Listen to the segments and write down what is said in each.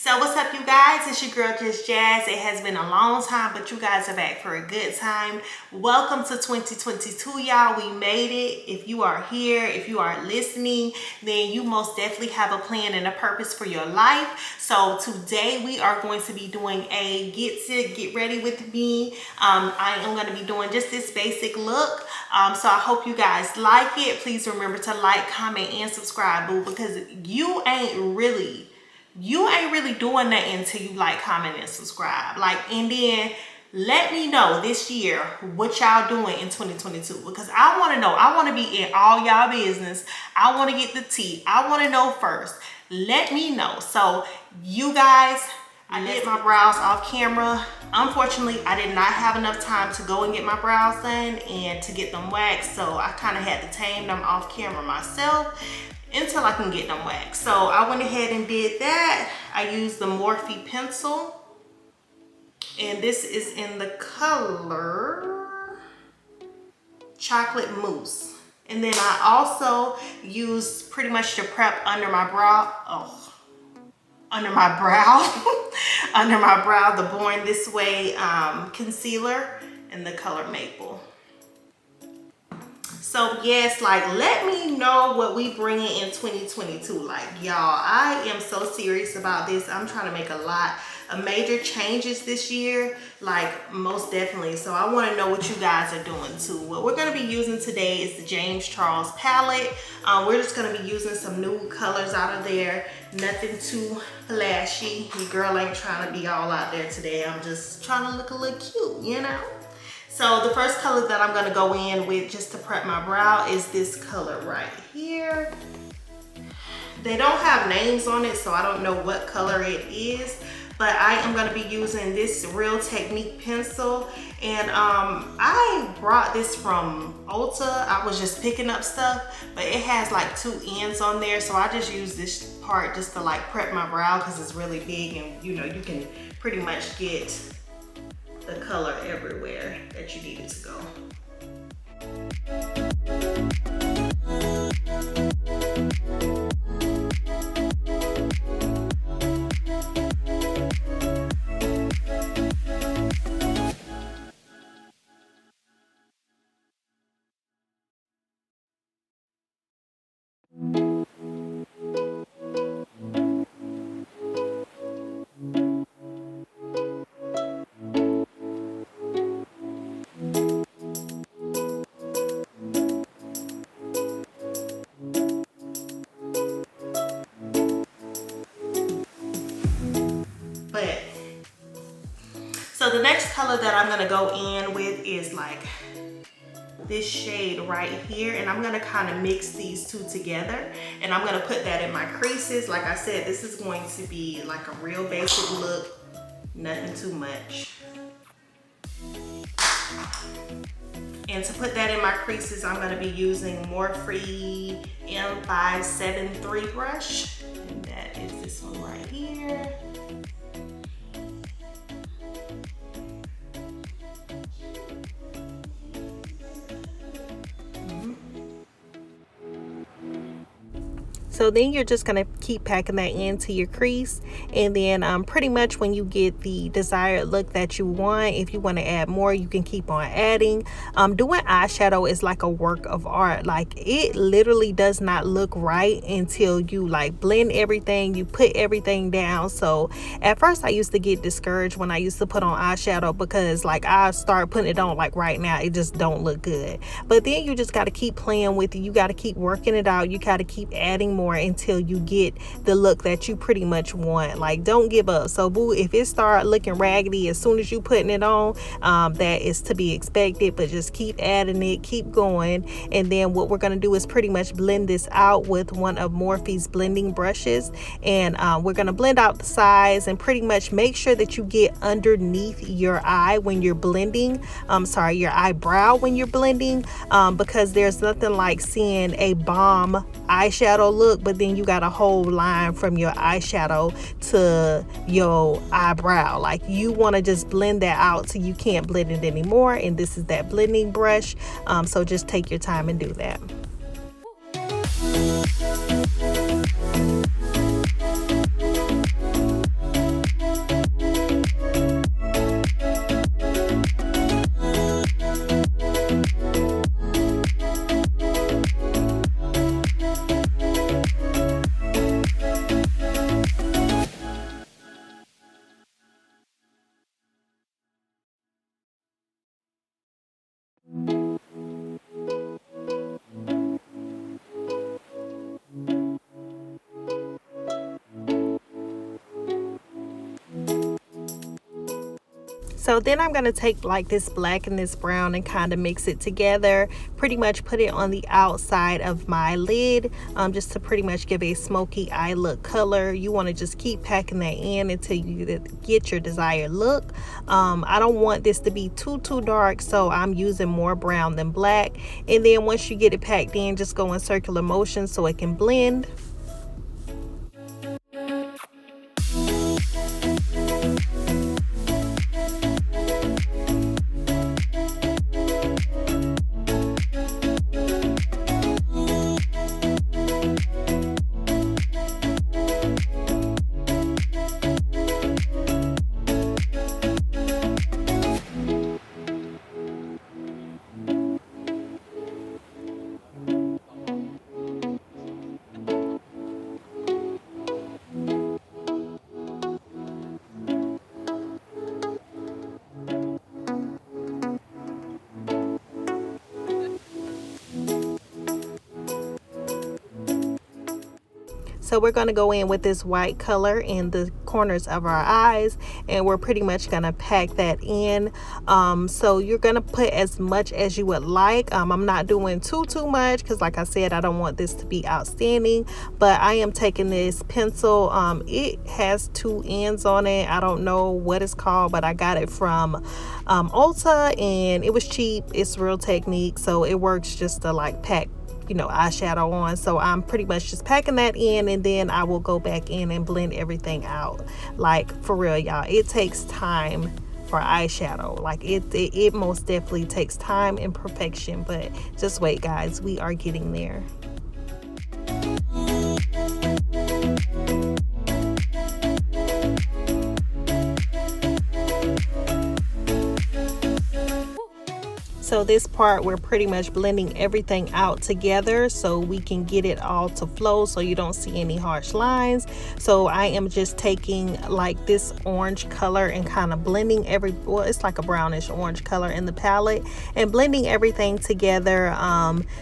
So what's up, you guys? It's your girl Just Jazz. It has been a long time, but you guys are back for a good time. Welcome to 2022, y'all. We made it. If you are here, if you are listening, then you most definitely have a plan and a purpose for your life. So today we are going to be doing a get ready with me. I am going to be doing just this basic look. So I hope you guys like it. Please remember to like, comment, and subscribe, boo, because you ain't really doing nothing until you like, comment, and subscribe. And then let me know this year what y'all doing in 2022, because I want to know. I want to be in all y'all business. I want to get the tea. I want to know first. Let me know. So you guys, I did my brows off camera. Unfortunately, I did not have enough time to go and get my brows done and to get them waxed, so I kind of had to tame them off camera myself until I can get them waxed. So I went ahead and did that. I used the Morphe pencil, and this is in the color Chocolate Mousse. And then I also used pretty much to prep under my brow. Under my brow, the Born This Way concealer in the color Maple. So yes, let me know what we bringing in 2022. Y'all, I am so serious about this. I'm trying to make a lot of major changes this year, most definitely. So I want to know what you guys are doing too. What we're going to be using today is the James Charles palette. We're just going to be using some nude colors out of there. Nothing too flashy. Your girl ain't trying to be all out there today. I'm just trying to look a little cute, you know? So the first color that I'm gonna go in with just to prep my brow is this color right here. They don't have names on it, so I don't know what color it is, but I am gonna be using this Real Technique pencil. And I brought this from Ulta. I was just picking up stuff, but it has two ends on there, so I just use this part just to prep my brow because it's really big, and you can pretty much get the color everywhere that you need it to go. So the next color that I'm gonna go in with is this shade right here, and I'm gonna kind of mix these two together, and I'm gonna put that in my creases. Like I said, this is going to be a real basic look, nothing too much. And to put that in my creases, I'm gonna be using Morphe M573 brush, and that is this one right here. So then you're just going to keep packing that into your crease, and then pretty much when you get the desired look that you want, if you want to add more, you can keep on adding. Doing eyeshadow is like a work of art. It literally does not look right until you blend everything, you put everything down. So at first I used to get discouraged when I used to put on eyeshadow, because I start putting it on right now, it just don't look good. But then you just got to keep playing with it. You got to keep working it out. You got to keep adding more until you get the look that you pretty much want. Don't give up. So boo, if it start looking raggedy as soon as you putting it on, that is to be expected, but just keep adding it, keep going. And then what we're going to do is pretty much blend this out with one of Morphe's blending brushes, and we're going to blend out the sides and pretty much make sure that you get underneath your eye when you're blending. Your eyebrow when you're blending, because there's nothing like seeing a bomb eyeshadow look, but then you got a whole line from your eyeshadow to your eyebrow. You want to just blend that out so you can't blend it anymore, and this is that blending brush. So just take your time and do that. So then I'm going to take like this black and this brown and kind of mix it together, pretty much put it on the outside of my lid, just to pretty much give a smoky eye look color. You want to just keep packing that in until you get your desired look. I don't want this to be too dark, so I'm using more brown than black. And then once you get it packed in, just go in circular motion so it can blend. So we're going to go in with this white color in the corners of our eyes, and we're pretty much going to pack that in. So you're going to put as much as you would like. I'm not doing too much because, like I said, I don't want this to be outstanding, but I am taking this pencil. It has two ends on it. I don't know what it's called, but I got it from Ulta, and it was cheap. It's Real Technique, so it works just to like pack eyeshadow on. So I'm pretty much just packing that in, and then I will go back in and blend everything out. Like, for real, y'all, it takes time for eyeshadow. Like it most definitely takes time and perfection, but just wait, guys, we are getting there. So this part, we're pretty much blending everything out together so we can get it all to flow so you don't see any harsh lines. So I am just taking like this orange color and kind of blending well, it's like a brownish orange color in the palette, and blending everything together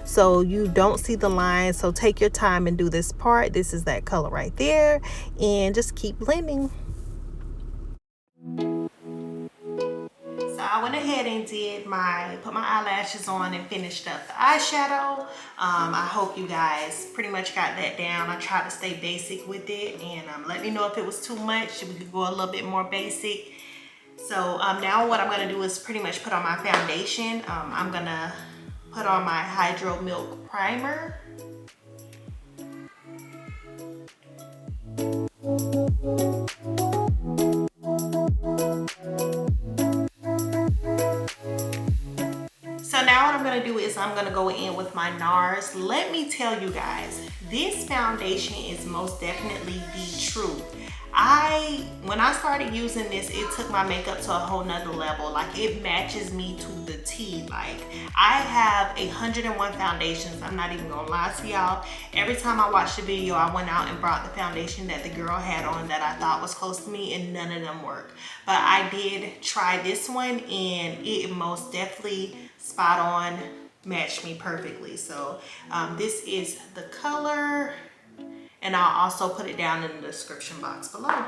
so you don't see the lines. So take your time and do this part. This is that color right there, and just keep blending. I went ahead and put my eyelashes on and finished up the eyeshadow. I hope you guys pretty much got that down. I tried to stay basic with it, and let me know if it was too much. We could go a little bit more basic. So now what I'm gonna do is pretty much put on my foundation. I'm gonna put on my Hydro Milk Primer. So now what I'm going to do is I'm going to go in with my NARS. Let me tell you guys, this foundation is most definitely the truth. When I started using this, it took my makeup to a whole nother level. Like, it matches me to the T. Like, I have 101 foundations. I'm not even gonna lie to y'all. Every time I watched the video, I went out and brought the foundation that the girl had on that I thought was close to me, and none of them worked. But I did try this one, and it most definitely spot on, matched me perfectly. So this is the color, and I'll also put it down in the description box below.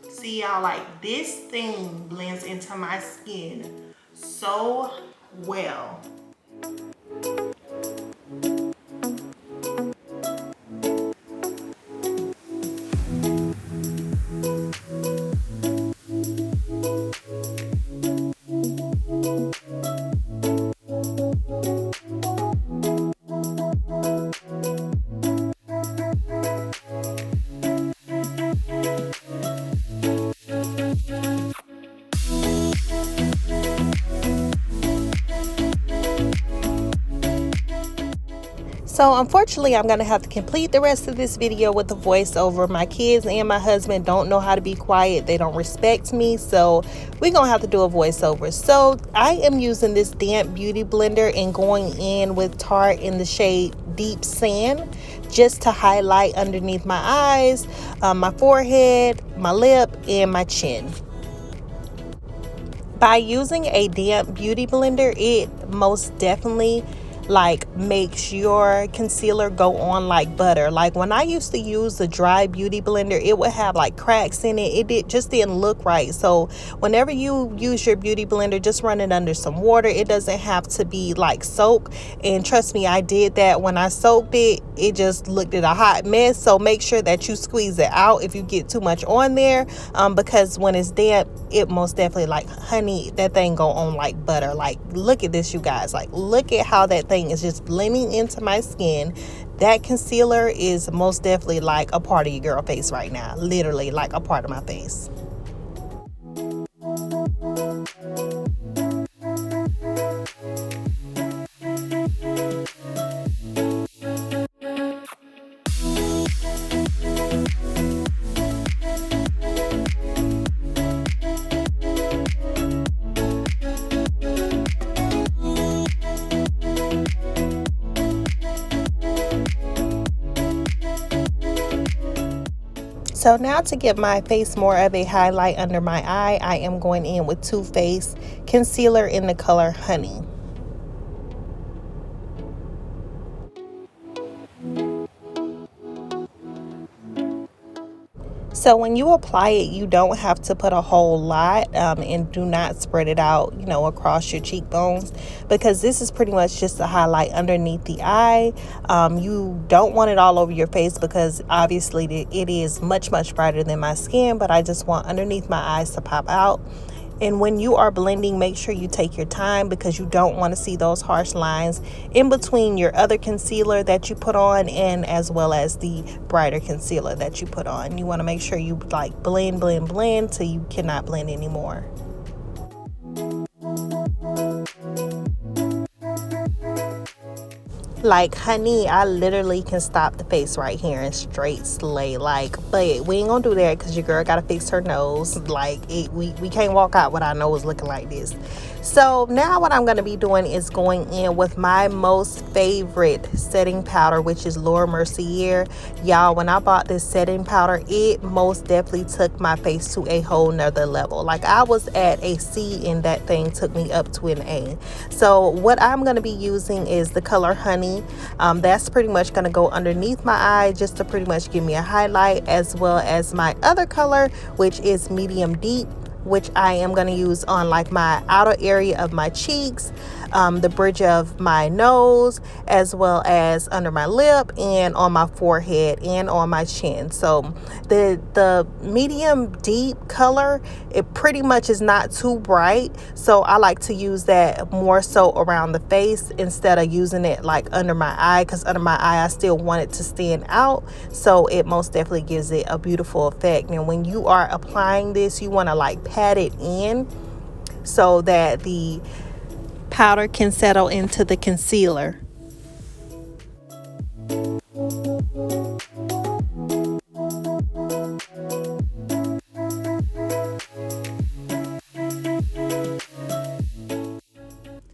See, y'all, like, this thing blends into my skin so well. So unfortunately, I'm going to have to complete the rest of this video with a voiceover. My kids and my husband don't know how to be quiet. They don't respect me. So we're going to have to do a voiceover. So I am using this damp beauty blender and going in with Tarte in the shade Deep Sand, just to highlight underneath my eyes, my forehead, my lip, and my chin. By using a damp beauty blender, it most definitely like makes your concealer go on like butter. Like when I used to use the dry beauty blender, it would have like cracks in it. Just didn't look right. So whenever you use your beauty blender, just run it under some water. It doesn't have to be like soaked. And trust me, I did that. When I soaked it, it just looked at a hot mess. So make sure that you squeeze it out if you get too much on there, because when it's damp, it most definitely, like, honey, that thing go on like butter. Like, look at this, you guys. Like, look at how that thing is just blending into my skin. That concealer is most definitely like a part of your girl face right now. Literally like a part of my face. So now, to give my face more of a highlight under my eye, I am going in with Too Faced concealer in the color Honey. So when you apply it, you don't have to put a whole lot, and do not spread it out, across your cheekbones, because this is pretty much just a highlight underneath the eye. You don't want it all over your face because obviously it is much, much brighter than my skin, but I just want underneath my eyes to pop out. And when you are blending, make sure you take your time because you don't want to see those harsh lines in between your other concealer that you put on and as well as the brighter concealer that you put on. You want to make sure you like blend, blend, blend till you cannot blend anymore. Like, honey, I literally can stop the face right here and straight slay. Like, but we ain't gonna do that because your girl gotta fix her nose. Like, we can't walk out with our nose looking like this. So now what I'm gonna be doing is going in with my most favorite setting powder, which is Laura Mercier. Y'all, when I bought this setting powder, it most definitely took my face to a whole nother level. Like, I was at a C and that thing took me up to an A. So what I'm gonna be using is the color Honey. That's pretty much going to go underneath my eye just to pretty much give me a highlight, as well as my other color, which is Medium Deep, which I am going to use on like my outer area of my cheeks, the bridge of my nose, as well as under my lip and on my forehead and on my chin. So the medium deep color, it pretty much is not too bright, so I like to use that more so around the face instead of using it like under my eye, because under my eye I still want it to stand out, so it most definitely gives it a beautiful effect. And when you are applying this, you want to like pat it in so that the powder can settle into the concealer.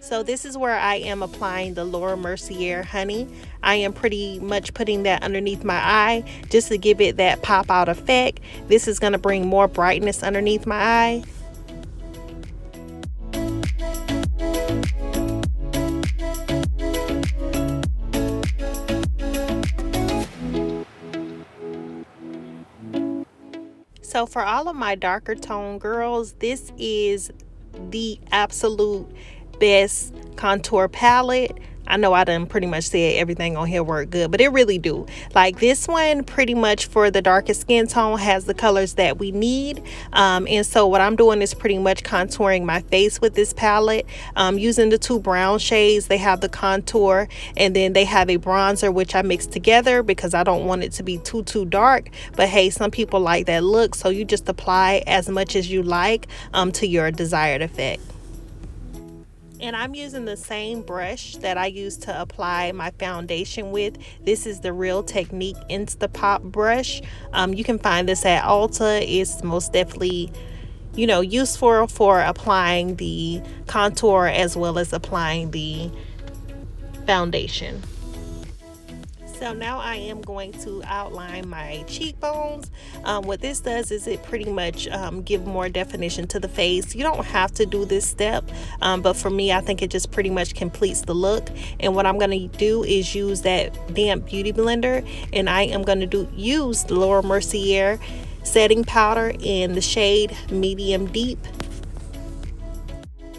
So this is where I am applying the Laura Mercier Honey. I am pretty much putting that underneath my eye just to give it that pop out effect. This is going to bring more brightness underneath my eye. So for all of my darker tone girls, this is the absolute best contour palette. I know I done pretty much said everything on here work good, but it really do. Like, this one pretty much for the darkest skin tone has the colors that we need. And so what I'm doing is pretty much contouring my face with this palette, using the two brown shades. They have the contour and then they have a bronzer, which I mix together because I don't want it to be too dark. But hey, some people like that look, so you just apply as much as you like to your desired effect. And I'm using the same brush that I used to apply my foundation with. This is the Real Technique Instapop brush. You can find this at Ulta. It's most definitely, useful for applying the contour as well as applying the foundation. So now I am going to outline my cheekbones. What this does is it pretty much give more definition to the face. You don't have to do this step, but for me, I think it just pretty much completes the look. And what I'm going to do is use that damp beauty blender, and I am going to use the Laura Mercier setting powder in the shade medium deep.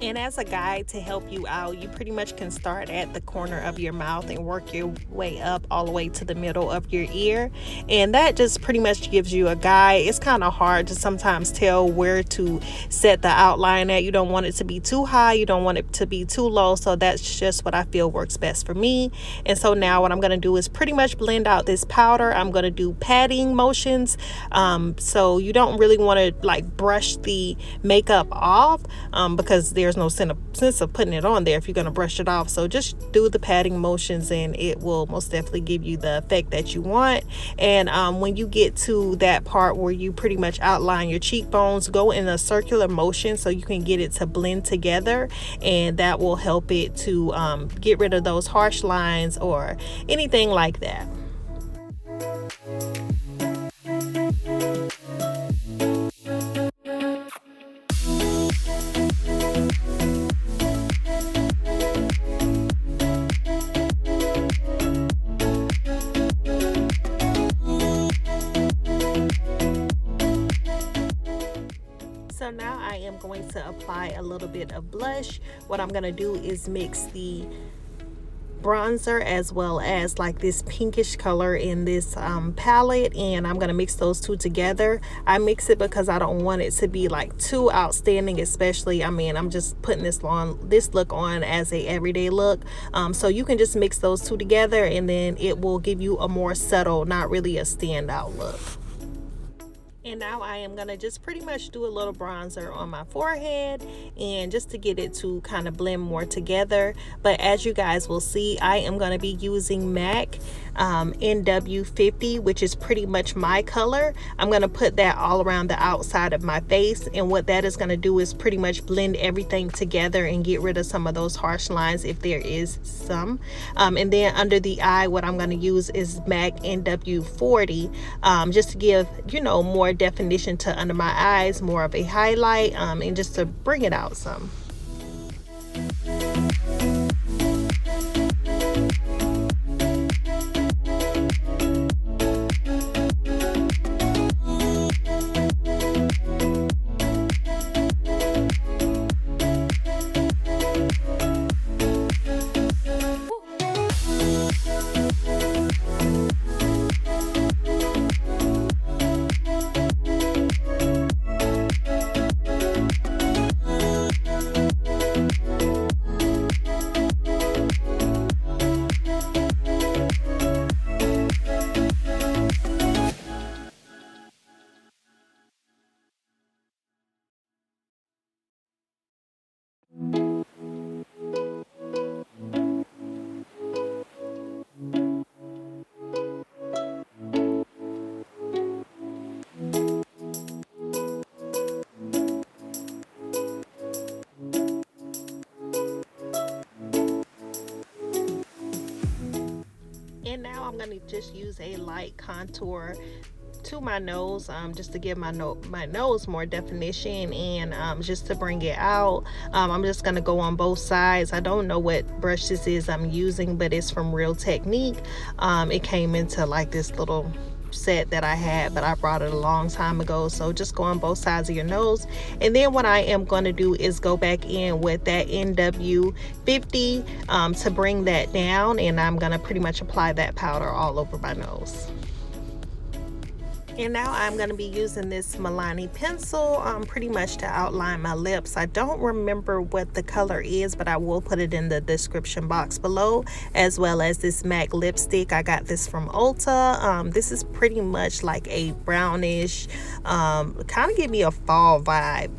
And as a guide to help you out, you pretty much can start at the corner of your mouth and work your way up all the way to the middle of your ear. And that just pretty much gives you a guide. It's kind of hard to sometimes tell where to set the outline at. You don't want it to be too high, you don't want it to be too low. So that's just what I feel works best for me. And so now what I'm going to do is pretty much blend out this powder. I'm going to do patting motions. So you don't really want to like brush the makeup off because there's no sense of putting it on there if you're going to brush it off. So just do the patting motions and it will most definitely give you the effect that you want. And when you get to that part where you pretty much outline your cheekbones, go in a circular motion so you can get it to blend together, and that will help it to get rid of those harsh lines or anything like that. So now I am going to apply a little bit of blush. What I'm going to do is mix the bronzer as well as like this pinkish color in this palette, and I'm going to mix those two together. I mix it because I don't want it to be like too outstanding, especially I'm just putting this look on as a everyday look. So you can just mix those two together and then it will give you a more subtle, not really a standout look. And now I am going to just pretty much do a little bronzer on my forehead, and just to get it to kind of blend more together. But as you guys will see, I am going to be using MAC NW50, which is pretty much my color. I'm going to put that all around the outside of my face, and what that is going to do is pretty much blend everything together and get rid of some of those harsh lines if there is some. And then under the eye, what I'm going to use is MAC NW40, just to give, more definition to under my eyes, more of a highlight, and just to bring it out some. And now I'm going to just use a light contour to my nose, just to give my nose more definition, and just to bring it out. I'm just going to go on both sides. I don't know what brush this is I'm using, but it's from Real Technique. It came into like this little set that I had, but I brought it a long time ago. So just go on both sides of your nose, and then what I am going to do is go back in with that NW50 to bring that down, and I'm going to pretty much apply that powder all over my nose. And now I'm going to be using this Milani pencil pretty much to outline my lips. I don't remember what the color is, but I will put it in the description box below, as well as this MAC lipstick. I got this from Ulta. This is pretty much like a brownish, kind of give me a fall vibe.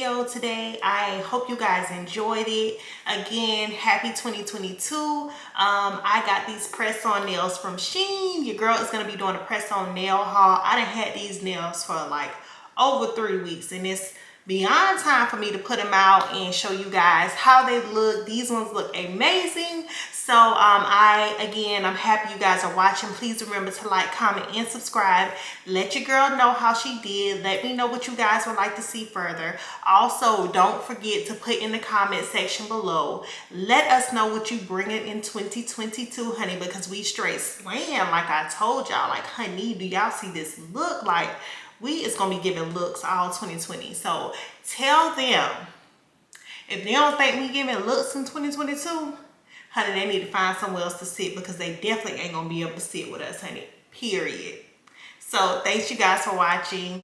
video today. I hope you guys enjoyed it. Again, happy 2022. I got these press-on nails from Shein. Your girl is going to be doing a press-on nail haul. I done had these nails for like over 3 weeks, and it's beyond time for me to put them out and show you guys how they look. These ones look amazing. So I'm happy you guys are watching. Please remember to like, comment, and subscribe. Let your girl know how she did. Let me know what you guys would like to see further. Also, don't forget to put in the comment section below. Let us know what you bringing in 2022, honey, because we straight slam like I told y'all. Like, honey, do y'all see this look? Like, we is gonna be giving looks all 2020. So tell them, if they don't think we giving looks in 2022, honey, they need to find somewhere else to sit, because they definitely ain't gonna be able to sit with us, honey, period. So thanks you guys for watching.